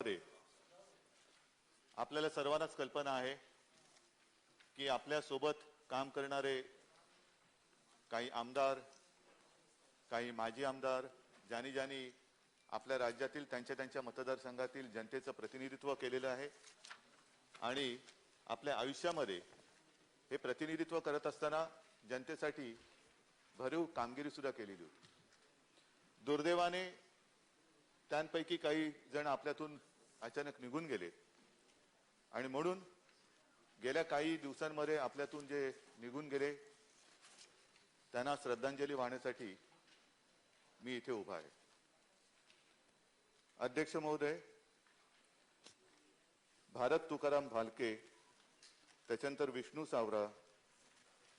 आयुष्यामध्ये आपल्याला सर्वांनाच कल्पना आहे की आपल्या सोबत काम करणारे काही आमदार, काही माजी आमदार, ज्यांनी आपल्या राज्यातील त्यांच्या मतदारसंघातील जनतेचं प्रतिनिधित्व केलेलं आहे आणि आपल्या आयुष्यामध्ये हे प्रतिनिधित्व करत असताना जनतेसाठी भरीव कामगिरी सुद्धा केलेली होती. दुर्दैवाने त्यांपैकी काही जण आपल्यातून अचानक निघून गेले आणि म्हणून गेल्या काही दिवसांमध्ये आपल्यातून जे निघून गेले त्यांना श्रद्धांजली वाहण्यासाठी मी इथे उभा आहे. अध्यक्ष महोदय, भारत तुकाराम भालके, त्याच्यानंतर विष्णू सावरा,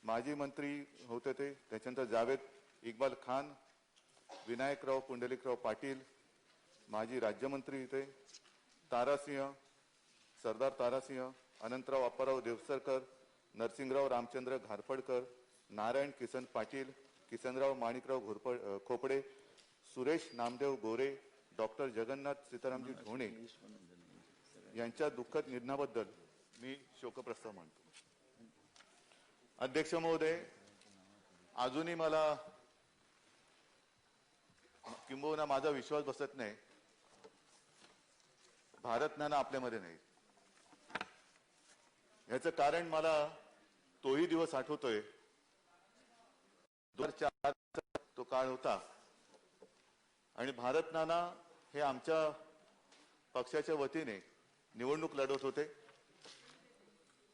माजी मंत्री होते ते, त्याच्यानंतर जावेद इक्बाल खान, विनायकराव पुंडलिकराव पाटील, माजी राज्यमंत्री होते, तारासिंह, सरदार तारासिंह, अनंतराव अप्पाराव देवसरकर, नरसिंगराव रामचंद्र घारफडकर, नारायण किसन पाटील, किसनराव माणिकराव खोपडे, सुरेश नामदेव गोरे, डॉक्टर जगन्नाथ सीतारामजी ढोणे यांच्या दुःखद निधनाबद्दल मी शोकप्रस्ताव मांडतो. अध्यक्ष महोदय, अजूनही मला किंबहुना माझा विश्वास बसत नाही भारत नाना आपल्यामध्ये नाही. याचं कारण मला तोही दिवस आठवतोय. 2004 तो काळ होता आणि भारत नाना हे आमच्या पक्षाच्या वतीने निवडणूक लढवत होते.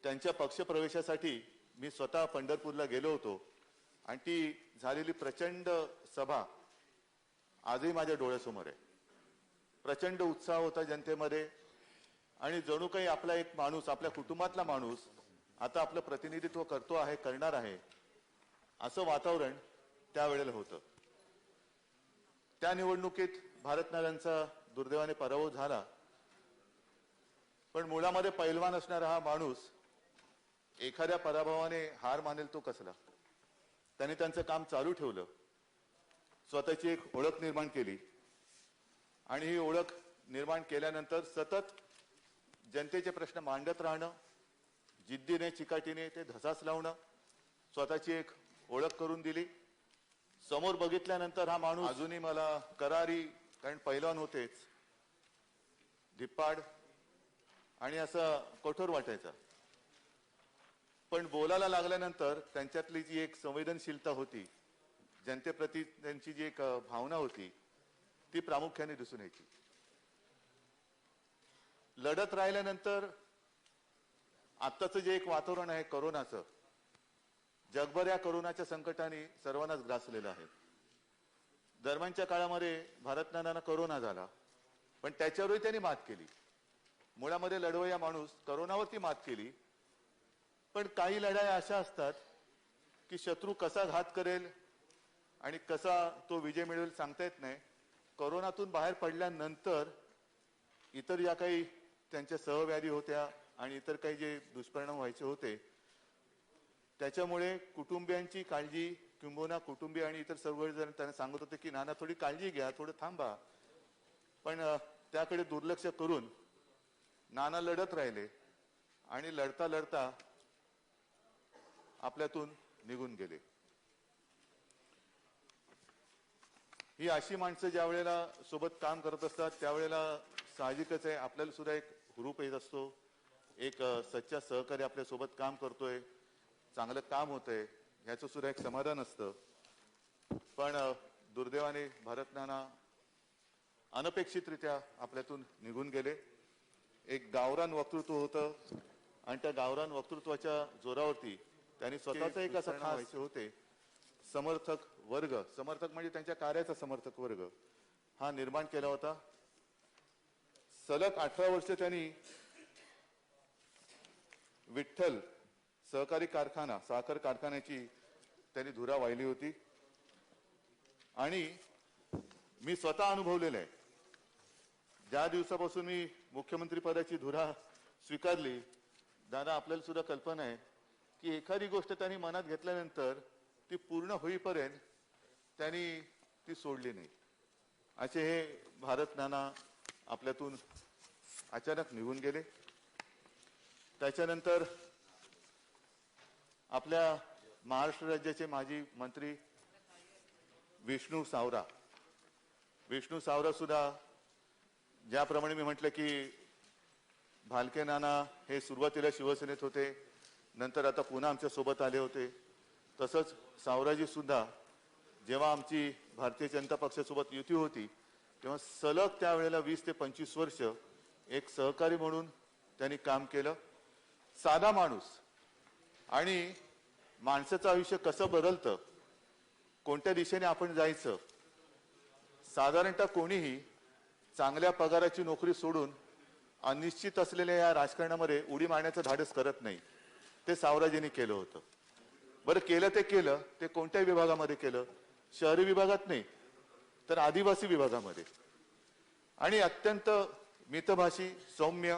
त्यांच्या पक्षप्रवेशासाठी मी स्वतः पंढरपूरला गेलो होतो आणि ती झालेली प्रचंड सभा आजही माझ्या डोळ्यासमोर आहे. प्रचंड उत्साह होता जनतेमध्ये आणि जणू काही आपला एक माणूस, आपल्या कुटुंबातला माणूस आता आपलं प्रतिनिधित्व करतो आहे, करणार आहे, असं वातावरण त्यावेळेला होतं. त्या निवडणुकीत भारत नानांचा दुर्दैवाने पराभव झाला, पण मुळामध्ये पैलवान असणारा हा माणूस एखाद्या पराभवाने हार मानेल तो कसला. त्याने त्यांचं काम चालू ठेवलं, स्वतःची एक ओळख निर्माण केली आणि ही ओळख निर्माण केल्यानंतर सतत जनतेचे प्रश्न मांडत राहणं, जिद्दीने चिकाटीने ते धसास लावणं, स्वतःची एक ओळख करून दिली. समोर बघितल्यानंतर हा माणूस अजूनही मला करारी, कारण पैलवान होतेच, धिप्पाड आणि असं कठोर वाटायचा. पण बोलायला लागल्यानंतर त्यांच्यातली जी एक संवेदनशीलता होती, जनतेप्रती त्यांची जी एक भावना होती, ती प्रामुख्याने दिसून यायची. लढत राहिल्यानंतर आत्ताचं जे एक वातावरण आहे कोरोनाचं, जगभर या कोरोनाच्या संकटाने सर्वांनाच ग्रासलेलं आहे. दरम्यानच्या काळामध्ये भारत नानांना कोरोना झाला, पण त्याच्यावरही त्यांनी मात केली. मुळामध्ये लढवय्या माणूस कोरोनावरती मात केली. पण काही लढाया अशा असतात की शत्रू कसा घात करेल आणि कसा तो विजय मिळवेल सांगता येत नाही. कोरोनातून बाहेर पडल्यानंतर इतर ज्या काही त्यांच्या सहव्याधी होत्या आणि इतर काही जे दुष्परिणाम व्हायचे होते, त्याच्यामुळे कुटुंबियांची काळजी, किंबहुना कुटुंबीय आणि इतर सर्वजण त्यांना सांगत होते की नाना थोडी काळजी घ्या, थोडं थांबा. पण त्याकडे दुर्लक्ष करून नाना लढत राहिले आणि लढता लढता आपल्यातून निघून गेले. ही अशी माणसं ज्या वेळेला सोबत काम करत असतात त्यावेळेला साहजिकच आहे आपल्याला सुद्धा एक हुरूप येत असतो, एक सच्चा सहकारी आपल्या सोबत काम करतोय, चांगलं काम होतंय, ह्याचं सुद्धा एक समाधान असतं. पण दुर्दैवाने भारत नाना अनपेक्षितरित्या आपल्यातून निघून गेले. एक गावरान वक्तृत्व होतं आणि त्या गावरान वक्तृत्वाच्या जोरावरती त्यांनी स्वतःचा एक असा खास होते समर्थक वर्ग, समर्थक म्हणजे त्यांच्या कार्याचा समर्थक वर्ग हा निर्माण केला होता. सलग 18 वर्ष त्यांनी विठ्ठल सहकारी कारखाना, साखर कारखान्याची त्यांनी धुरा वाहिली होती आणि मी स्वतः अनुभवलेलं आहे. ज्या दिवसापासून मी मुख्यमंत्री पदाची धुरा स्वीकारली, दादा आपल्याला सुद्धा कल्पना आहे की एखादी गोष्ट त्यांनी मनात घेतल्यानंतर ती पूर्ण होईपर्यंत त्यांनी ती सोडली नाही. असे हे भारत नाना आपल्यातून अचानक निघून गेले. त्याच्यानंतर आपल्या महाराष्ट्र राज्याचे माजी मंत्री विष्णू सावरा सुद्धा, ज्याप्रमाणे मी म्हटलं की भालके नाना हे सुरुवातीला शिवसेनेत होते, नंतर आता पुन्हा आमच्या सोबत आले होते, तसंच सावराजी सुद्धा जेव्हा आमची भारतीय जनता पक्षासोबत युती होती तेव्हा सलग त्यावेळेला 20 ते 25 वर्ष एक सहकारी म्हणून त्यांनी काम केलं. साधा माणूस आणि माणसाचं आयुष्य कसं बदलतं, कोणत्या दिशेने आपण जायचं, साधारणतः कोणीही चांगल्या पगाराची नोकरी सोडून अनिश्चित असलेल्या या राजकारणामध्ये उडी मारण्याचं धाडस करत नाही. ते सावराजींनी केलं होतं. बरं, केलं ते कोणत्या विभागामध्ये केलं? शहरी विभागात नाही, तर आदिवासी विभागामध्ये. आणि अत्यंत मितभाषी, सौम्य,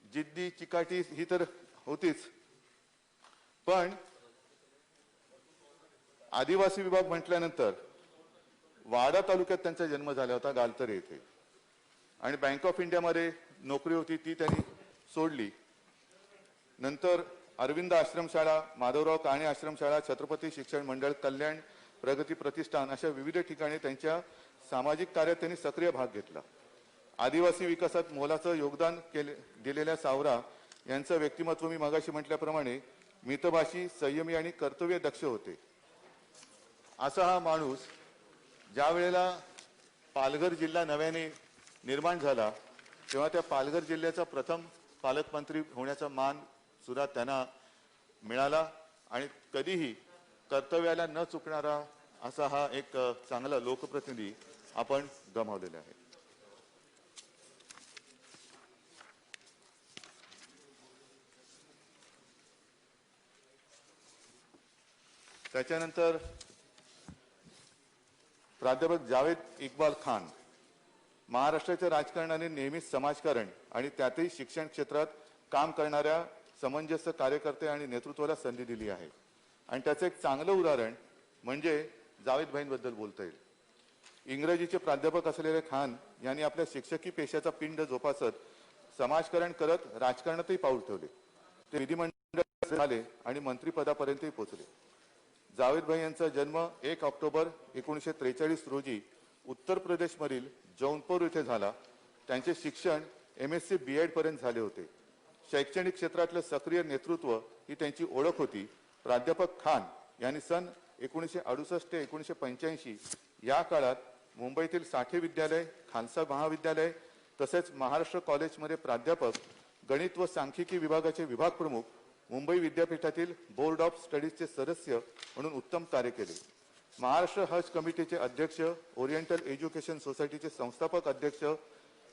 जिद्दी, चिकाटी ही तर होतीच, पण आदिवासी विभाग म्हटल्यानंतर वाडा तालुक्यात त्यांचा जन्म झाला होता, गालतरे येथे. आणि बँक ऑफ इंडियामध्ये नोकरी होती, ती त्यांनी सोडली. नंतर अरविंद आश्रमशाळा, माधवराव काणे आश्रमशाळा, छत्रपती शिक्षण मंडळ, कल्याण प्रगती प्रतिष्ठान अशा विविध ठिकाणी त्यांच्या सामाजिक कार्यात त्यांनी सक्रिय भाग घेतला. आदिवासी विकासात मोलाचं योगदान दिलेल्या सावरा यांचं व्यक्तिमत्व मी मगाशी म्हटल्याप्रमाणे मितभाषी, संयमी आणि कर्तव्य दक्ष होते. असा हा माणूस ज्या वेळेला पालघर जिल्हा नव्याने निर्माण झाला तेव्हा त्या पालघर जिल्ह्याचा प्रथम पालकमंत्री होण्याचा मान सुद्धा त्यांना मिळाला. आणि कधीही कर्तव्याला न चुकणारा असा हा एक चांगला लोकप्रतिनिधी आपण गमावलेला आहे. त्याच्यानंतर प्राध्यापक जावेद इक्बाल खान महाराष्ट्राच्या राजकारणाने नेहमीच समाजकारण आणि त्यातही शिक्षण क्षेत्रात काम करणाऱ्या समंजस कार्यकर्ते आणि नेतृत्वाला संधी दिली आहे. आणि त्याचं एक चांगलं उदाहरण म्हणजे जावेद भाईंबद्दल बोलता येईल. इंग्रजीचे प्राध्यापक असलेले खान यांनी आपल्या शिक्षकी पेशाचा पिंड जोपासत समाजकारण करत राजकारणातही पाऊल ठेवले. ते विधिमंडळ झाले आणि मंत्रिपदापर्यंतही पोहोचले. जावेद भाई यांचा जन्म 1 ऑक्टोबर 1943 रोजी उत्तर प्रदेशमधील जौनपूर येथे झाला. त्यांचे शिक्षण MSc BEd पर्यंत झाले होते. शैक्षणिक क्षेत्रातलं सक्रिय नेतृत्व ही त्यांची ओळख होती. प्राध्यापक खान यांनी सन 1968 ते 1985 या काळात मुंबईतील साठे विद्यालय, खालसा महाविद्यालय तसेच महाराष्ट्र कॉलेजमध्ये प्राध्यापक, गणित व सांख्यिकी विभागाचे विभाग प्रमुख, मुंबई विद्यापीठातील बोर्ड ऑफ स्टडीजचे सदस्य म्हणून उत्तम कार्य केले. महाराष्ट्र हज कमिटीचे अध्यक्ष, ओरिएंटल एज्युकेशन सोसायटीचे संस्थापक अध्यक्ष,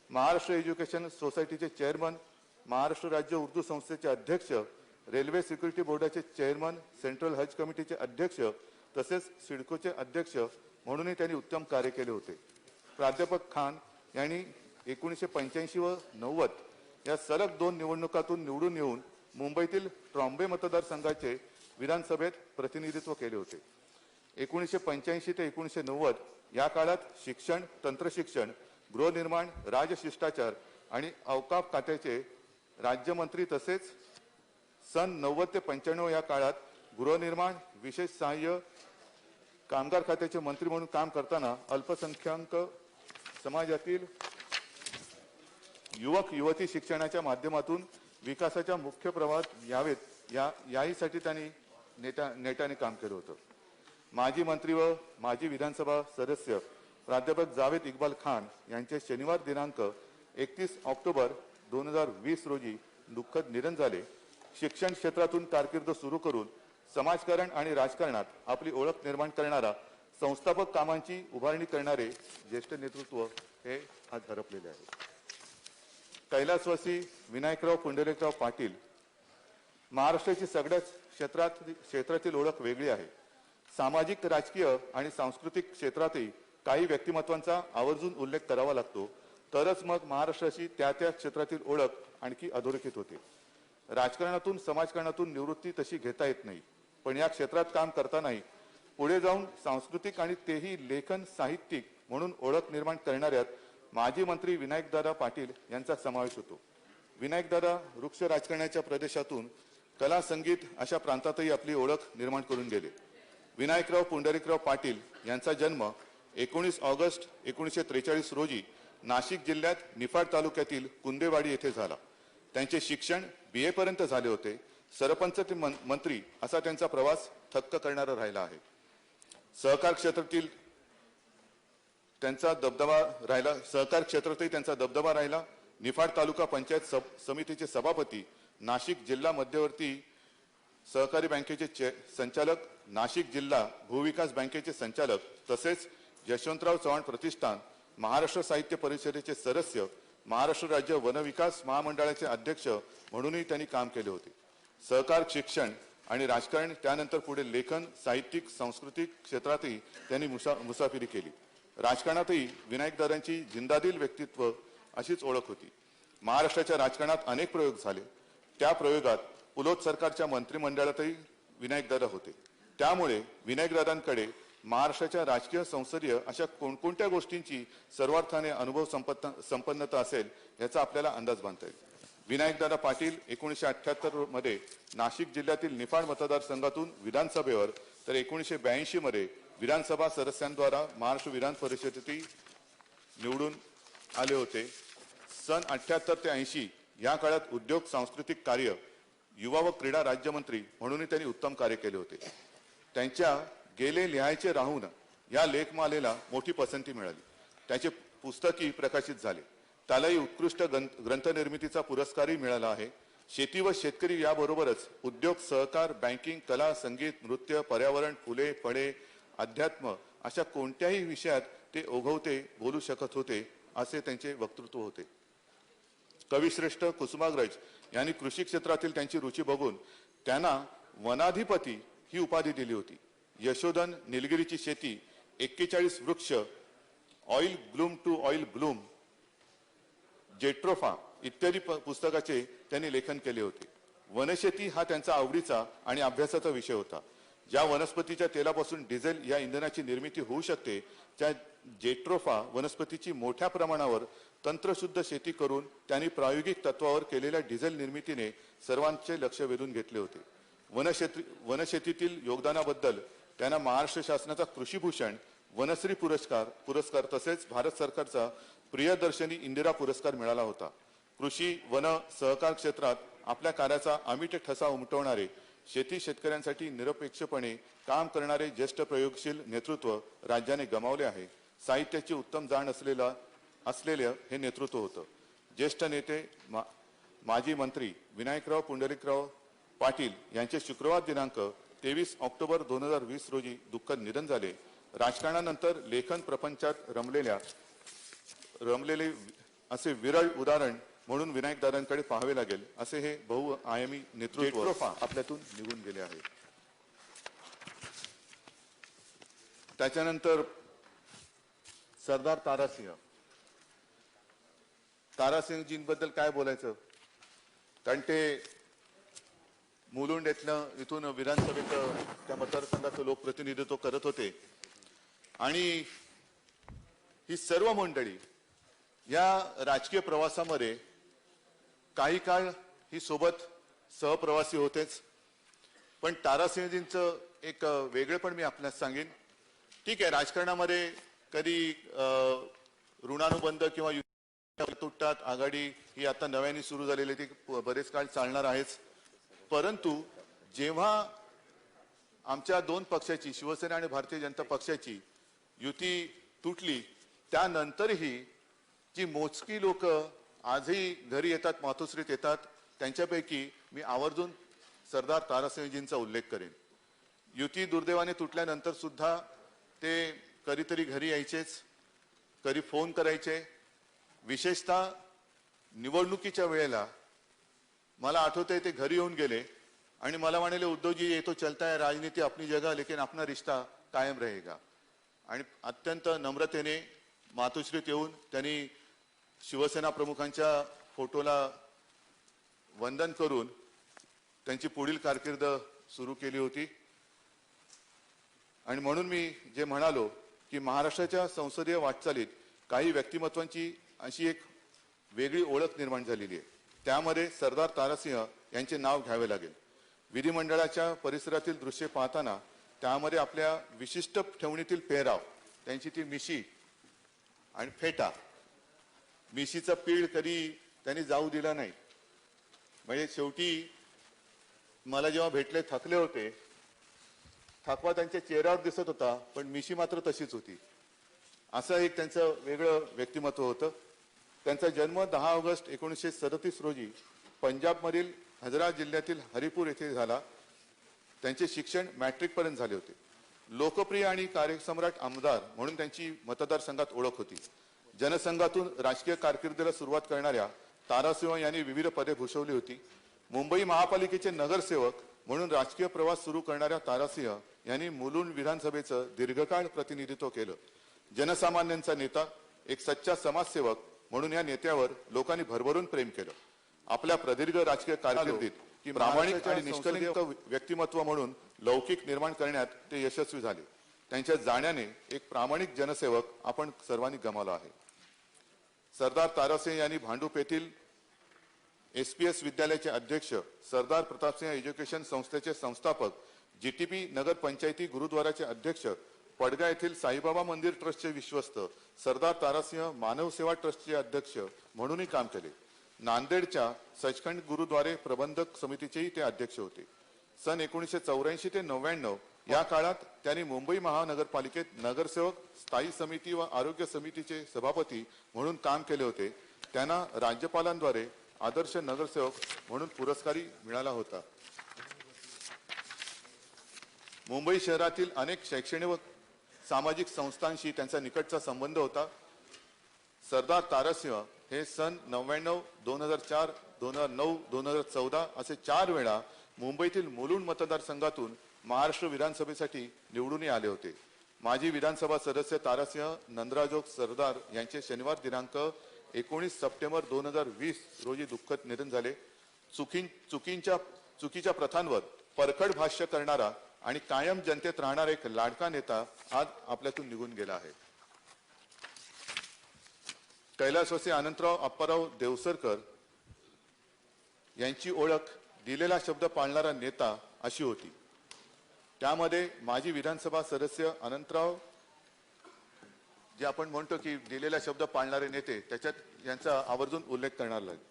महाराष्ट्र एज्युकेशन सोसायटीचे चेअरमन, महाराष्ट्र राज्य उर्दू संस्थेचे अध्यक्ष, रेल्वे सिक्युरिटी बोर्डाचे चेअरमन, सेंट्रल हज कमिटीचे अध्यक्ष तसेच सिडकोचे अध्यक्ष म्हणूनही त्यांनी उत्तम कार्य केले होते. प्राध्यापक खान यांनी 1985 व 90 या सलग 2 निवडणुकातून निवडून येऊन मुंबईतील ट्रॉम्बे मतदारसंघाचे विधानसभेत प्रतिनिधित्व केले होते. 1985 ते 1990 या काळात शिक्षण, तंत्रशिक्षण, गृहनिर्माण, राजशिष्टाचार आणि अवकाफ खात्याचे राज्यमंत्री तसेच सन 90 ते 95 या काळात गृहनिर्माण, विशेष सहाय्य, कामगार खात्याचे मंत्री म्हणून काम करताना अल्पसंख्याक समाजातील युवक युवती शिक्षणाच्या माध्यमातून विकासाच्या मुख्य प्रवाहात यावेत याहीसाठी त्यांनी नेटाने काम केलं होतं. माजी मंत्री व माजी विधानसभा सदस्य प्राध्यापक जावेद इक्बाल खान यांचे शनिवार दिनांक 31 ऑक्टोबर 2020 रोजी दुःखद निधन झाले. शिक्षण क्षेत्रातून कारकीर्द सुरू करून समाजकारण आणि राजकारणात आपली ओळख निर्माण करणारा, संस्थापक कामांची उभारणी करणारे ज्येष्ठ नेतृत्व हे आज हरपलेले आहे. कैलासवासी विनायकराव पुंडलिकराव पाटील. महाराष्ट्राची सगळ्याच क्षेत्रातील ओळख वेगळी आहे. सामाजिक, राजकीय आणि सांस्कृतिक क्षेत्रातही काही व्यक्तिमत्वांचा आवर्जून उल्लेख करावा लागतो, तरच मग महाराष्ट्राची त्या क्षेत्रातील ओळख आणखी अधोरेखित होते. राजकारणातून, समाजकारणातून निवृत्ती तशी घेता येत नाही, पण या क्षेत्रात काम करतानाही पुढे जाऊन सांस्कृतिक आणि तेही लेखन, साहित्यिक म्हणून ओळख निर्माण करणाऱ्यात माजी मंत्री विनायकदादा पाटील यांचा समावेश होतो. विनायकदादा वृक्ष राजकारणाच्या प्रदेशातून कला संगीत अशा प्रांतातही आपली ओळख निर्माण करून गेले. विनायकराव पुंडलिकराव पाटील यांचा जन्म 19 ऑगस्ट 1943 रोजी नाशिक जिल्ह्यात निफाड तालुक्यातील कुंदेवाडी येथे झाला. त्यांचे शिक्षण BA पर्यंत झाले होते. सरपंच ते मंत्री असा त्यांचा प्रवास थक्क करणारा राहिला आहे. सहकार क्षेत्रातील त्यांचा दबदबा राहिला. निफाड तालुका पंचायत समितीचे सभापती, नाशिक जिल्हा मध्यवर्ती सहकारी बँकेचे संचालक, नाशिक जिल्हा भूविकास बँकेचे संचालक तसेच यशवंतराव चव्हाण प्रतिष्ठान, महाराष्ट्र साहित्य परिषदेचे सदस्य, महाराष्ट्र राज्य वन विकास महामंडळाचे अध्यक्ष म्हणूनही त्यांनी काम केले होते. सहकार, शिक्षण आणि राजकारण, त्यानंतर पुढे लेखन, साहित्यिक, सांस्कृतिक क्षेत्रातही त्यांनी मुसाफिरी केली. राजकारणातही विनायकदादांची जिंदादिल व्यक्तित्व अशीच ओळख होती. महाराष्ट्राच्या राजकारणात अनेक प्रयोग झाले. त्या प्रयोगात पुलोत सरकारच्या मंत्रिमंडळातही विनायकदादा होते. त्यामुळे विनायकदादांकडे महाराष्ट्राच्या राजकीय, संसदीय अशा कोणकोणत्या गोष्टींची सर्वार्थाने अनुभव संपन्नता असेल याचा आपल्याला अंदाज बांधता येईल. विनायकदादा पाटील 1978 मध्ये नाशिक जिल्ह्यातील निफाड मतदारसंघातून विधानसभेवर, तर 1982 मध्ये विधानसभा सदस्यांद्वारा महाराष्ट्र विधान परिषदेतही निवडून आले होते. सन 78 ते 80 या काळात उद्योग, सांस्कृतिक कार्य, युवा व क्रीडा राज्यमंत्री म्हणूनही त्यांनी उत्तम कार्य केले होते. त्यांच्या गेले लिहायचे राहून या लेखमालेला मोठी पसंती मिळाली. त्याचे पुस्तकही प्रकाशित झाले. त्यालाही उत्कृष्ट ग्रंथनिर्मितीचा पुरस्कारही मिळाला आहे. शेती व शेतकरी याबरोबरच उद्योग, सहकार, बँकिंग, कला, संगीत, नृत्य, पर्यावरण, फुले, फळे, अध्यात्म अशा कोणत्याही विषयात ते ओघवते बोलू शकत होते असे त्यांचे वक्तृत्व होते. कविश्रेष्ठ कुसुमाग्रज यांनी कृषी क्षेत्रातील त्यांची रुची बघून त्यांना वनाधिपती ही उपाधी दिली होती. यशोधन, निलगिरीची शेती, 41 वृक्ष, oil bloom to oil bloom, jatropha इत्यादी पुस्तकाचे त्यांनी लेखन केले होते. वनशेती हा त्यांचा आवडीचा आणि अभ्यासाचा विषय होता. ज्या वनस्पतीच्या तेलापासून डिझेल या इंधनाची निर्मिती होऊ शकते, त्या जेट्रोफा वनस्पतीची मोठ्या प्रमाणावर तंत्रशुद्ध शेती करून त्यांनी प्रायोगिक तत्वावर केलेल्या डिझेल निर्मितीने सर्वांचे लक्ष वेधून घेतले होते. वनशेतीतील योगदानाबद्दल त्यांना महाराष्ट्र शासनाचा कृषीभूषण, वनश्री पुरस्कार तसेच भारत सरकारचा प्रियदर्शनी इंदिरा पुरस्कार मिळाला होता. कृषी, वन, सहकार क्षेत्रात आपल्या कार्याचा अमिट ठसा उमटवणारे, शेती शेतकऱ्यांसाठी निरपेक्षपणे काम करणारे ज्येष्ठ प्रयोगशील नेतृत्व राज्याने गमावले आहे. साहित्याची उत्तम जाण असलेले हे नेतृत्व होतं. ज्येष्ठ नेते माजी मंत्री विनायकराव पुंडलिकराव पाटील यांचे शुक्रवार दिनांक 23 ऑक्टोबर 2020 रोजी दुःखद निधन झाले. राजकारणानंतर लेखन प्रपंचात रमलेले असे विरळ उदाहरण म्हणून विनायकदादांकडे पाहावे लागेल असे हे बहुआयामी नेतृत्व आपल्यातून निघून गेले आहे. त्याच्यानंतर सरदार तारासिंहजींबद्दल काय बोलायचं, कारण ते मुलुंड इथून विधानसभेत त्या मतदारसंघाचं लोकप्रतिनिधित्व करत होते आणि ही सर्व मंडळी या राजकीय प्रवासामध्ये काही काळ ही सोबत सहप्रवासी होतेच. पण तारासिंहजींचं एक वेगळेपण मी आपल्याला सांगेन. ठीक आहे, राजकारणामध्ये कधी ऋणानुबंध किंवा तुटतात, आघाडी ही आता नव्याने सुरू झालेली ती बरेच काळ चालणार आहेच. परंतु जेव्हा आमच्या दोन पक्षाची, शिवसेना आणि भारतीय जनता पक्षाची युती तुटली, त्यानंतरही जी मोजकी लोक आजही घरी येतात, मातोश्रीत येतात, त्यांच्यापैकी मी आवर्जून सरदार तारासिंहजींचा उल्लेख करेन. युती दुर्दैवाने तुटल्यानंतर सुद्धा ते कधीतरी घरी यायचेच, कधी फोन करायचे. विशेषतः निवडणुकीच्या वेळेला मला आठवतंय ते घरी येऊन गेले आणि मला म्हणाले, उद्धवजी ये तो चलता है राजनीति अपनी जगह लेकिन अपना रिश्ता कायम रहेगा. आणि अत्यंत नम्रतेने मातोश्रीत येऊन त्यांनी शिवसेना प्रमुखांच्या फोटोला वंदन करून त्यांची पुढील कारकीर्द सुरू केली होती. आणि म्हणून मी जे म्हणालो की महाराष्ट्राच्या संसदीय वाटचालीत काही व्यक्तिमत्वांची अशी एक वेगळी ओळख निर्माण झालेली आहे. त्यामध्ये सरदार तारासिंह यांचे नाव घ्यावे लागेल. विधिमंडळाच्या परिसरातील दृश्य पाहताना त्यामध्ये आपल्या विशिष्ट ठेवणीतील पेहराव, त्यांची ती मिशी आणि फेटा, मिशीचा पीळ कधी त्यांनी जाऊ दिला नाही. म्हणजे शेवटी मला जेव्हा भेटले थकले होते, थकवा त्यांच्या चेहऱ्यावर दिसत होता, पण मिशी मात्र तशीच होती. असं एक त्यांचं वेगळं व्यक्तिमत्व होतं. त्यांचा जन्म 10 ऑगस्ट 1937 रोजी पंजाबमधील हजरा जिल्ह्यातील हरिपूर येथे झाला. त्यांचे शिक्षण मॅट्रिक पर्यंत झाले होते. लोकप्रिय आणि कार्यसम्राट आमदार म्हणून त्यांची मतदारसंघात ओळख होती. जनसंघातून राजकीय कारकिर्दीला सुरुवात करणाऱ्या तारासिंह यांनी विविध पदे भूषवली होती. मुंबई महापालिकेचे नगरसेवक म्हणून राजकीय प्रवास सुरू करणाऱ्या तारासिंह यांनी मुलुंड विधानसभेचं दीर्घकाळ प्रतिनिधित्व केलं. जनसामान्यांचा नेता, एक सच्चा समाजसेवक म्हणून या नेत्यावर लोकांनी भरभरून प्रेम केलं. आपल्या प्रदीर्घ राजकीय कारकिर्दीत की प्रामाणिक आणि निष्कलंक व्यक्तिमत्व म्हणून लौकिक निर्माण करण्यात ते यशस्वी झाले. त्यांच्या जाण्याने एक प्रामाणिक जनसेवक आपण सर्वांनी गमावला आहे. सरदार तारासिंह यांनी भांडूप येथील SPS विद्यालयाचे अध्यक्ष, सरदार प्रतापसिंह एज्युकेशन संस्थेचे संस्थापक, GTP नगर पंचायती गुरुद्वाराचे अध्यक्ष, पडगा येथील साईबाबा मंदिर ट्रस्टचे विश्वस्त, सरदार तारासिंह मानव सेवा ट्रस्टचे अध्यक्ष म्हणूनही काम केले. नांदेडच्या सचखंड गुरुद्वारे प्रबंधक समितीचेही ते अध्यक्ष होते. सन 1984 ते 99 या काळात त्यांनी मुंबई महानगरपालिकेत नगरसेवक, स्थायी समिती व आरोग्य समितीचे सभापती म्हणून काम केले होते. त्यांना राज्यपालांद्वारे आदर्श नगरसेवक म्हणून पुरस्कारही मिळाला होता. मुंबई शहरातील अनेक शैक्षणिक व सामाजिक संस्थांशी त्यांचा निकटचा संबंध होता. सरदार तारासिंह हे सन 99, 2004, 2009, 2014 असे 4 वेळा मुंबईतील मुलुंड मतदारसंघातून महाराष्ट्र विधानसभेसाठी निवडून आले होते. माजी विधानसभा सदस्य तारासिंह नंदराजोग सरदार यांचे शनिवार दिनांक 19 सप्टेंबर 2020 रोजी दुःखद निधन झाले. चुकीच्या प्रथांवर परखड भाष्य करणारा आणि कायम जनतेत राहणारा एक लाडका नेता आज आपल्यातून निघून गेला आहे. कैलासवासी अनंतराव अप्पाराव देवसरकर यांची ओळख दिलेला शब्द पाळणारा नेता अशी होती. त्यामध्ये माजी विधानसभा सदस्य अनंतराव, जे आपण म्हणतो की दिलेला शब्द पाळणारे नेते, त्याच्यात यांचा आवर्जून उल्लेख करणार लागेल.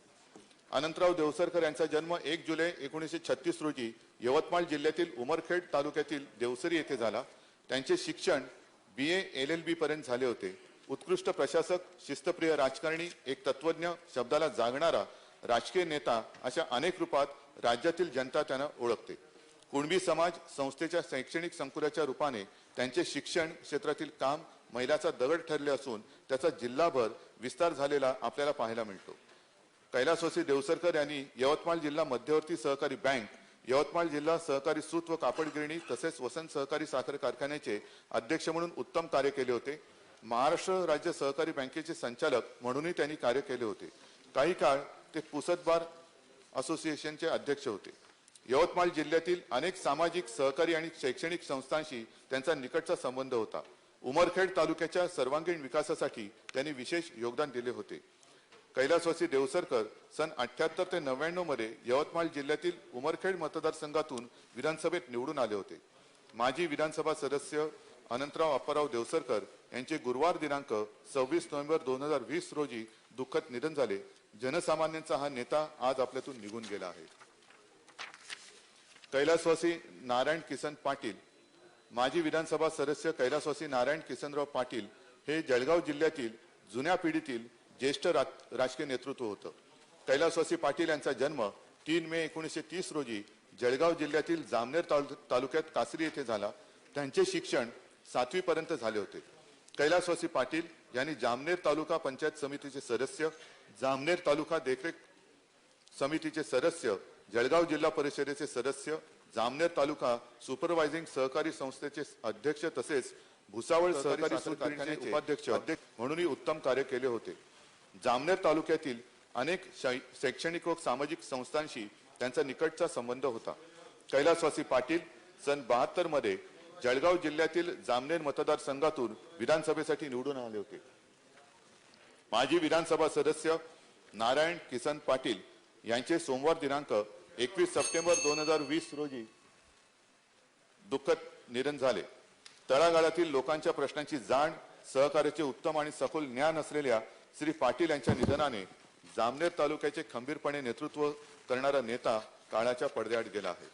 अनंतराव देवसरकर यांचा जन्म 1 जुलै 1936 रोजी यवतमाळ जिल्ह्यातील उमरखेड तालुक्यातील देवसरी येथे झाला. त्यांचे शिक्षण BA LLB पर्यंत झाले होते. उत्कृष्ट प्रशासक, शिस्तप्रिय राजकारणी, एक तत्वज्ञ, शब्दाला जागणारा राजकीय नेता अशा अनेक रूपात राज्यातील जनता त्यांना ओळखते. कुणबी समाज संस्थेच्या शैक्षणिक संकुलाच्या रूपाने त्यांचे शिक्षण क्षेत्रातील काम मैलाचा दगड ठरले असून त्याचा जिल्हाभर विस्तार झालेला आपल्याला पाहायला मिळतो. कैलासवासी देवसरकर यांनी यवतमाळ जिल्हा मध्यवर्ती सहकारी बँक, यवतमाळ जिल्हा सहकारी सूत व कापड गिरणी तसेच वसंत सहकारी साखर कारखान्याचे अध्यक्ष म्हणून उत्तम कार्य केले होते. महाराष्ट्र राज्य सहकारी बँकेचे संचालक म्हणूनही त्यांनी कार्य केले होते. काही काळ ते पुसद बार असोसिएशनचे अध्यक्ष होते. यवतमाळ जिल्ह्यातील अनेक सामाजिक, सहकारी आणि शैक्षणिक संस्थांशी त्यांचा निकटचा संबंध होता. उमरखेड तालुक्याच्या सर्वांगीण विकासासाठी त्यांनी विशेष योगदान दिले होते. कैलासवासी देवसरकर सन 78 ते 99 मध्ये यवतमाळ जिल्ह्यातील उमरखेड मतदारसंघातून विधानसभेत निवडून आले होते. माजी विधानसभा सदस्य अनंतराव अप्पाराव देवसरकर यांचे गुरुवार दिनांक 26 नोव्हेंबर 2020 रोजी दुःखद निधन झाले. जनसामान्यांचा हा नेता आज आपल्यातून निघून गेला आहे. कैलासवासी नारायण किसन पाटील, माजी विधानसभा सदस्य कैलासवासी नारायण किसनराव पाटील हे जळगाव जिल्ह्यातील जुन्या पिढीतील ज्येष्ठ राजकीय नेतृत्व होतं. कैलासवासी पाटील यांचा जन्म 3 मे 1930 रोजी जळगाव जिल्ह्यातील जामनेर तालुक्यात कासरी येथे झाला. त्यांचे शिक्षण 7वी पर्यंत झाले होते. कैलासवासी पाटील यांनी जामनेर तालुका पंचायत समितीचे सदस्य, जामनेर तालुका देखरेख समितीचे सदस्य, जळगाव जिल्हा परिषदेचे सदस्य, जामनेर तालुका सुपरवायझिंग सहकारी संस्थेचे अध्यक्ष तसेच भुसावळ सहकारी सूत कारखान्याचे उपाध्यक्ष म्हणूनही उत्तम कार्य केले होते. जामनेर तालुक्यातील अनेक शैक्षणिक व सामाजिक संस्थांशी त्यांचा निकटचा संबंध होता. कैलासवासी पाटील सन 72 मध्ये जळगाव जिल्ह्यातील जामनेर मतदारसंघातून विधानसभेसाठी निवडून आले होते. माजी विधानसभा सदस्य नारायण किसन पाटील यांचे सोमवार दिनांक 21 सप्टेंबर 2020 रोजी दुःखद निधन झाले। तळागाळातील लोकांच्या प्रश्नांची जाण, सहकार्याचे उत्तम आणि सखोल ज्ञान असलेल्या श्री पाटील यांच्या निधनाने जामनेर तालुक्याचे खंबीरपणे नेतृत्व करणारा नेता काळाच्या पडद्याआड गेला आहे।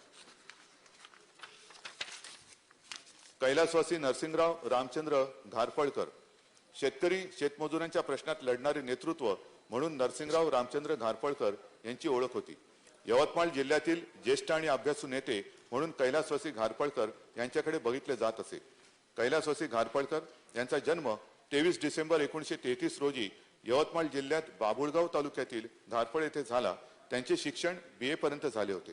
कैलासवासी नरसिंगराव रामचंद्र घारफळकर शेतकरी शेतमजुरांच्या प्रश्नात लढणारे नेतृत्व म्हणून नरसिंगराव रामचंद्र घारफळकर यांची ओळख होती। यवतमाळ जिल्ह्यातील ज्येष्ठ आणि अभ्यासू नेते म्हणून कैलासवासी घारफळकर यांच्याकडे बघितले जात असे। कैलासवासी घारफळकर यांचा जन्म 23 डिसेंबर 1933 रोजी यवतमाळ जिल्ह्यात बाभुळगाव तालुक्यातील घारफळ येथे झाला। त्यांचे शिक्षण BA पर्यंत झाले होते।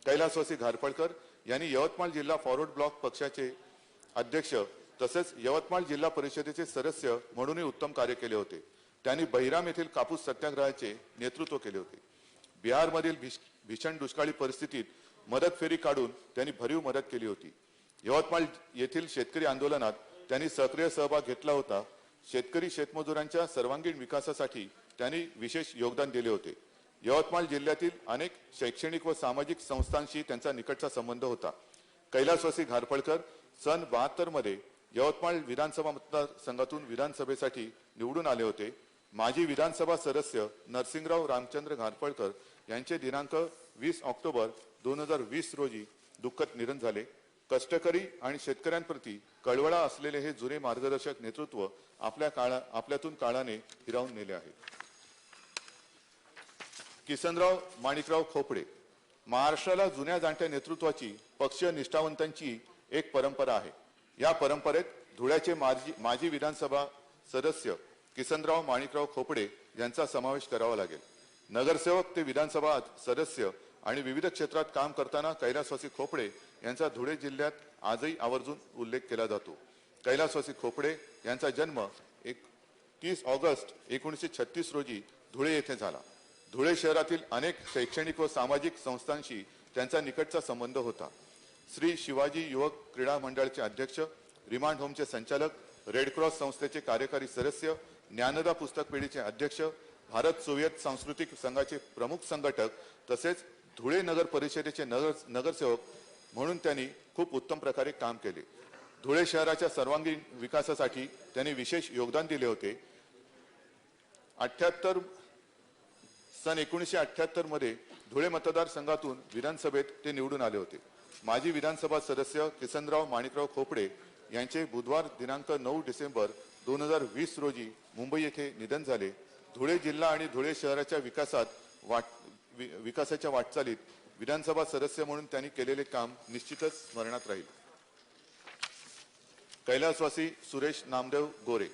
कैलासवासी घारफळकर यांनी यवतमाळ जिल्हा फॉरवर्ड ब्लॉक पक्षाचे अध्यक्ष तसेच यवतमाळ जिल्हा परिषदेचे सदस्य म्हणूनही उत्तम कार्य केले होते। त्यांनी बहिराम येथील कापूस सत्याग्रहाचे नेतृत्व केले होते। बिहारमधील भीषण दुष्काळी परिस्थितीत मदत फेरी काढून त्यांनी भरीव मदत केली होती। यवतमाळ येथील शेतकरी आंदोलनात त्यांनी सक्रिय सहभाग घेतला होता। शेतकरी शेतमजुरांच्या सर्वांगीण विकासासाठी त्यांनी विशेष योगदान दिले होते। यवतमाळ जिल्ह्यातील अनेक शैक्षणिक व सामाजिक संस्थांशी त्यांचा निकटचा संबंध होता। कैलासवासी घारफळकर सन 72 मध्ये यवतमाळ विधानसभा मतदारसंघातून विधानसभेसाठी निवडून आले होते। माजी विधानसभा सदस्य नरसिंगराव रामचंद्र घारफळकर यांचे दिनांक 20 ऑक्टोबर 2020 रोजी दुःखद निधन झाले। कष्टकरी आणि शेतकऱ्यांप्रती कळवळा असलेले हे जुने मार्गदर्शक नेतृत्व आपल्यातून काळाने हिरावून नेले आहे। किसनराव माणिकराव खोपडे महाराष्ट्राला जुन्या जाणत्या नेतृत्वाची पक्षीय निष्ठावंतांची एक परंपरा आहे। या परंपरेत धुळ्याचे माजी विधानसभा सदस्य किसनराव माणिकराव खोपडे यांचा समावेश करावा लागेल। नगरसेवक ते विधानसभा सदस्य आणि विविध क्षेत्रात काम करताना कैलासवासी खोपडे यांचा धुळे जिल्ह्यात आजही आवर्जून उल्लेख केला जातो। कैलासवासी खोपडे यांचा जन्म 30 ऑगस्ट 1936 रोजी धुळे येथे झाला। धुळे शहरातील अनेक शैक्षणिक व सामाजिक संस्थांशी त्यांचा निकटचा संबंध होता। श्री शिवाजी युवक क्रीडा मंडळाचे अध्यक्ष, रिमांड होमचे संचालक, रेड क्रॉस संस्थेचे कार्यकारी सदस्य, ज्ञानदा पुस्तक पेढीचे अध्यक्ष, भारत सोव्हिएत सांस्कृतिक संघाचे प्रमुख संघटक तसेच धुळे नगर परिषदेचे नगरसेवक म्हणून त्यांनी खूप उत्तम प्रकारे काम केले। धुळे शहराच्या सर्वांगीण विकासासाठी त्यांनी विशेष योगदान दिले होते। सन 1978 मध्ये धुळे मतदारसंघातून विधानसभेत ते निवडून आले होते। माजी विधानसभा सदस्य किसनराव माणिकराव खोपडे यांचे बुधवार दिनांक 9 डिसेंबर 2020 रोजी मुंबई येथे निधन झाले। धुळे जिल्हा आणि धुळे शहराच्या विकासाच्या वाटचालीत विधानसभा सदस्य म्हणून त्यांनी केलेले काम निश्चितच स्मरणात राहील। कैलासवासी सुरेश नामदेव गोरे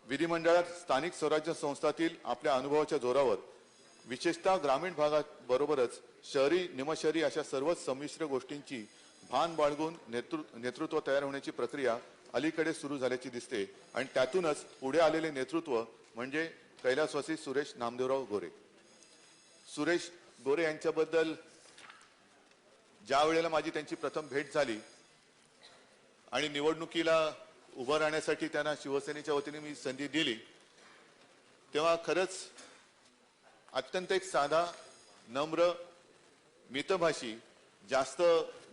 विधिमंडळात स्थानिक स्वराज्य संस्थातील आपल्या अनुभवाच्या जोरावर विशेषतः ग्रामीण भागात बरोबरच शहरी निमशहरी अशा सर्वच संमिश्र गोष्टींची भान बाळगून नेतृत्व तयार होण्याची प्रक्रिया अलीकडे सुरू झाल्याची दिसते आणि त्यातूनच पुढे आलेले नेतृत्व म्हणजे कैलासवासी सुरेश नामदेवराव गोरे। सुरेश गोरे यांच्याबद्दल ज्या वेळेला माझी त्यांची प्रथम भेट झाली आणि निवडणुकीला उभं राहण्यासाठी त्यांना शिवसेनेच्या वतीने मी संधी दिली तेव्हा खरंच अत्यंत एक साधा, नम्र, मितभाषी, जास्त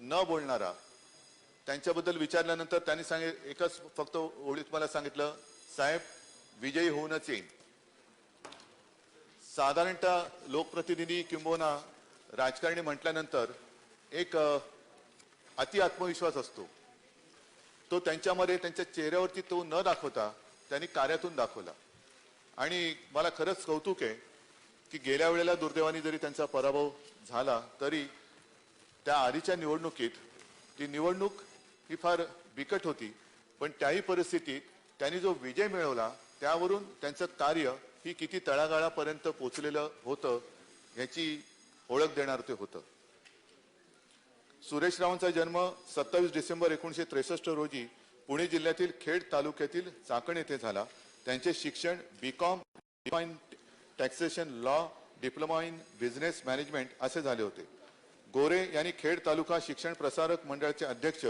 न बोलणारा, त्यांच्याबद्दल विचारल्यानंतर त्यांनी एकच फक्त ओळीत मला सांगितलं, साहेब विजयी होऊनच येईन। साधारणतः लोकप्रतिनिधी किंबहुना राजकारणी म्हटल्यानंतर एक अति आत्मविश्वास असतो, तो त्यांच्यामध्ये त्यांच्या चेहऱ्यावरती तो न दाखवता त्यांनी कार्यातून दाखवला। आणि मला खरंच कौतुक आहे की गेल्या वेळेला दुर्दैवाने जरी त्यांचा पराभव झाला तरी त्या आधीच्या निवडणुकीत ती निवडणूक ही फार बिकट होती, पण त्याही परिस्थितीत त्यांनी जो विजय मिळवला त्यावरून त्यांचं कार्य ही किती तळागाळापर्यंत पोहोचलेलं होतं याची ओळख देणार ते होतं। सुरेश रावांचा जन्म 27 डिसेंबर 1963 रोजी पुणे जिल्ह्यातील खेड तालुक्यातील चाकण येथे झाला। त्यांचे शिक्षण BCom in taxation law, diploma in business management असे झाले होते। गोरे यांनी खेड तालुका शिक्षण प्रसारक मंडळाचे अध्यक्ष,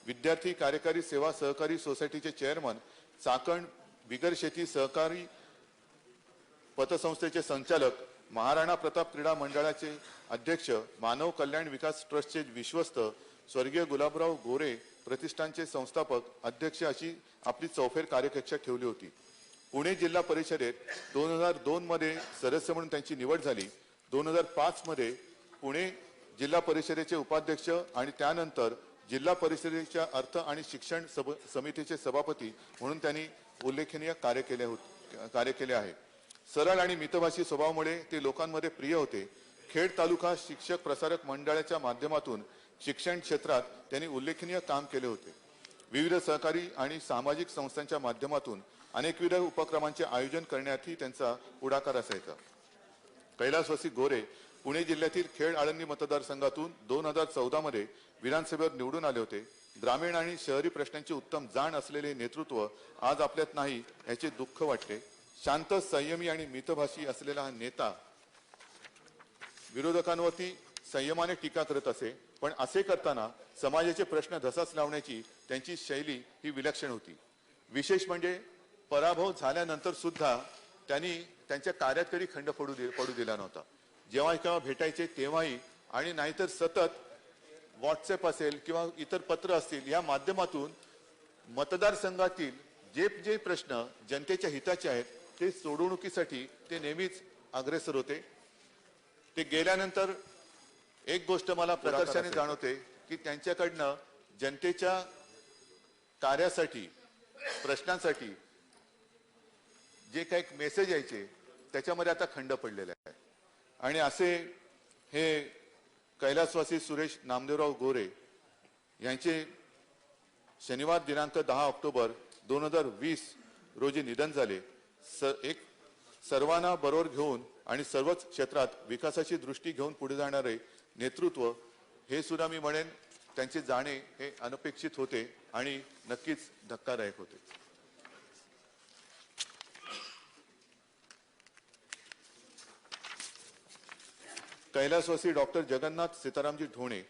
विद्यार्थी कार्यकारी सेवा सहकारी सोसायटीचे चेअरमन, चाकण बिगर शेती सहकारी पतसंस्थेचे संचालक, महाराणा प्रताप क्रीडा मंडळाचे अध्यक्ष, मानव कल्याण विकास ट्रस्टचे विश्वस्त स्वर्गीय गुलाबराव गोरे प्रतिष्ठानचे संस्थापक अध्यक्ष अशी आपली चौफेर कार्यकक्षा ठेवली होती. पुणे जिल्हा परिषदेत 2002 मध्ये सदस्य म्हणून त्यांची निवड झाली. 2005 मध्ये पुणे जिल्हा परिषदेचे उपाध्यक्ष आणि त्यानंतर जिल्हा परिषदेच्या अर्थ आणि शिक्षण समितीचे सभापती म्हणून त्यांनी उल्लेखनीय कार्य केले आहे. सरळ आणि मितभाषी स्वभावामुळे ते लोकांमध्ये प्रिय होते. खेड तालुका शिक्षक प्रसारक मंडळाच्या माध्यमातून शिक्षण क्षेत्रात त्यांनी उल्लेखनीय काम केले होते. विविध सहकारी आणि सामाजिक संस्थांच्या माध्यमातून अनेकविध उपक्रमांचे आयोजन करण्यातही त्यांचा पुढाकार असायचा. कैलासवासी गोरे पुणे जिल्ह्यातील खेड आळंदी मतदारसंघातून 2014 मध्ये विधानसभेवर निवडून आले होते. ग्रामीण आणि शहरी प्रश्नांची उत्तम जाण असलेले नेतृत्व आज आपल्यात नाही याचे दुःख वाटते. शांत, संयमी आणि मितभाषी असलेला हा नेता विरोधकांवरती संयमाने टीका करत असे, पण असे करताना समाजाचे प्रश्न धसास लावण्याची त्यांची शैली ही विलक्षण होती. विशेष म्हणजे पराभव झाल्यानंतर सुद्धा त्यांनी त्यांच्या कार्यात कधी खंड पडू दिला नव्हता. जेव्हा केव्हा भेटायचे तेव्हाही, आणि नाहीतर सतत व्हॉट्सअप असेल किंवा इतर पत्र असतील या माध्यमातून मतदारसंघातील जे प्रश्न जनतेच्या हिताचे आहेत ते सोडवणुकीसाठी ते नेहमीच अग्रेसर होते. ते गेल्यानंतर एक गोष्ट मला प्रकर्षाने जाणवते की त्यांच्याकडनं जनतेच्या कार्यासाठी, प्रश्नांसाठी जे काही मेसेज यायचे त्याच्यामध्ये आता खंड पडलेला आहे. आणि असे हे कैलासवासी सुरेश नामदेवराव गोरे यांचे शनिवार दिनांक 10 ऑक्टोबर 2020 रोजी निधन झाले. एक सर्वांना बरोबर घेऊन आणि सर्वच क्षेत्रात विकासाची दृष्टी घेऊन पुढे जाणारे नेतृत्व हे सुद्धा मी म्हणेन त्यांचे जाणे हे अनपेक्षित होते आणि नक्कीच धक्कादायक होते. कैलासवासी डॉक्टर जगन्नाथ सीतारामजी ढोणे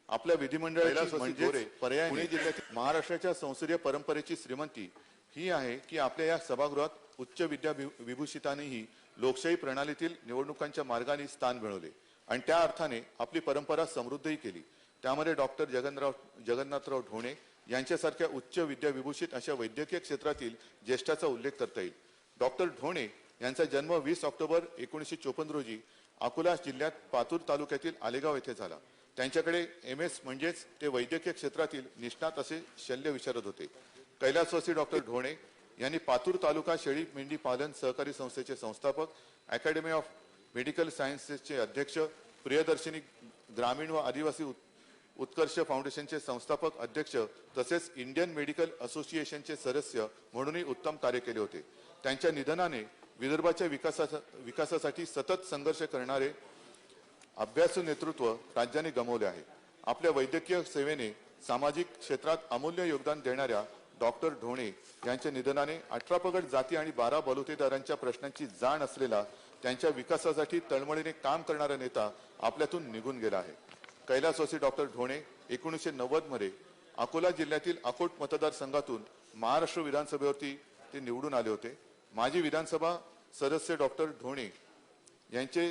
आपल्या विधिमंडळाची म्हणजे पर्याय पुणे जिल्ह्यातील महाराष्ट्राच्या संसदीय परंपरेची श्रीमंती ही आहे की आपल्या या सभागृहात उच्च विद्या विभूषितांनीही लोकशाही प्रणालीतील निवडणुकांच्या मार्गाने स्थान मिळवले आणि त्या अर्थाने आपली परंपरा समृद्धही केली. त्यामध्ये डॉक्टर जगन्नाथराव ढोणे यांच्यासारख्या उच्च विद्या विभूषित अशा वैद्यकीय क्षेत्रातील ज्येष्ठाचा उल्लेख करता येईल. डॉक्टर ढोणे यांचा जन्म 20 ऑक्टोबर 1954 रोजी अकोला जिल्ह्यात पातूर तालुक्यातील आलेगाव येथे झाला. त्यांच्याकडे MS म्हणजेच ते वैद्यकीय क्षेत्रातील निष्णात असे शल्य विशारद होते. कैलासवासी डॉक्टर ढोणे यांनी पातूर तालुका शेळी मेंढी पालन सहकारी संस्थेचे संस्थापक, अकॅडमी ऑफ मेडिकल सायन्सेसचे अध्यक्ष, प्रियदर्शिनी ग्रामीण व आदिवासी उत्कर्ष फाउंडेशनचे संस्थापक अध्यक्ष तसेच इंडियन मेडिकल असोसिएशनचे सदस्य म्हणूनही उत्तम कार्य केले होते. त्यांच्या निधनाने विदर्भाच्या विकासासाठी सतत संघर्ष करणारे अभ्यासू नेतृत्व राज्याने गमावले आहे. आपल्या वैद्यकीय सेवेने सामाजिक क्षेत्रात अमूल्य योगदान देणाऱ्या डॉक्टर ढोणे यांच्या निधनाने 18 पगड जाती आणि 12 बलुतेदारांच्या प्रश्नांची जाण असलेला, त्यांच्या विकासासाठी तळमळीने काम करणारा नेता आपल्यातून निघून गेला आहे. कैलासवासी डॉक्टर ढोणे 1990 मध्ये अकोला जिल्ह्यातील अकोट मतदारसंघातून महाराष्ट्र विधानसभेवरती ते निवडून आले होते. माजी विधानसभा सदस्य डॉक्टर ढोणे यांचे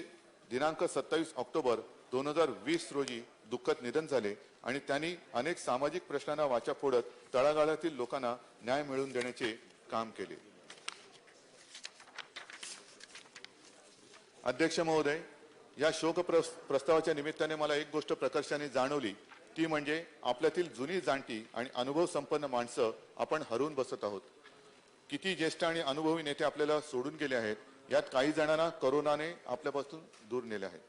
दिनांक 27 ऑक्टोबर 2020 रोजी दुःखद निधन झाले आणि त्यांनी अनेक सामाजिक प्रश्नांना वाचा फोडत तळागाळातील लोकांना न्याय मिळवून देण्याचे काम केले. अध्यक्ष महोदय, या शोक प्रस्तावाच्या निमित्ताने मला एक गोष्ट प्रकर्षाने जाणवली, ती म्हणजे आपल्यातील जुनी जाणती आणि अनुभव संपन्न माणसं आपण हरवून बसत आहोत. किती ज्येष्ठ आणि अनुभवी नेते आपल्याला सोडून गेले आहेत. यात काही जणांना कोरोनाने आपल्यापासून दूर नेले आहे.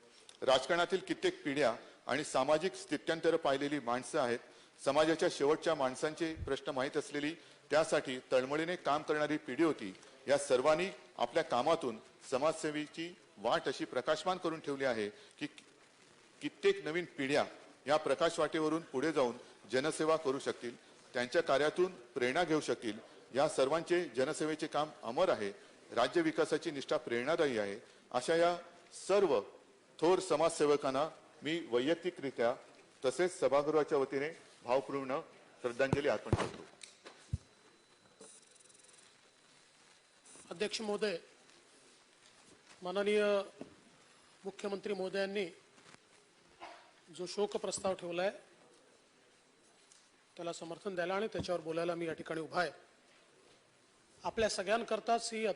राजकारणातील कित्येक पिढ्या आणि सामाजिक स्थित्यंतर पाहिलेली माणसं आहेत. समाजाच्या शेवटच्या माणसांचे प्रश्न माहीत असलेली, त्यासाठी तळमळीने काम करणारी पिढी होती. या सर्वांनी आपल्या कामातून समाजसेवेची वाट अशी प्रकाशमान करून ठेवली आहे की कित्येक नवीन पिढ्या या प्रकाश वाटेवरून पुढे जाऊन जनसेवा करू शकतील, त्यांच्या कार्यातून प्रेरणा घेऊ शकतील. या सर्वांचे जनसेवेचे काम अमर आहे. राज्य विकासाची निष्ठा प्रेरणादायी आहे. अशा या सर्व थोर समाजसेवकांना मी वैयक्तिकरित्या तसेच सभागृहाच्या वतीने भावपूर्ण श्रद्धांजली अर्पण करतो. अध्यक्ष महोदय, माननीय मुख्यमंत्री महोदयांनी जो शोक प्रस्ताव ठेवला आहे त्याला समर्थन द्यायला आणि त्याच्यावर बोलायला मी या ठिकाणी उभा आहे. आपल्या सगळ्यांकरताच ही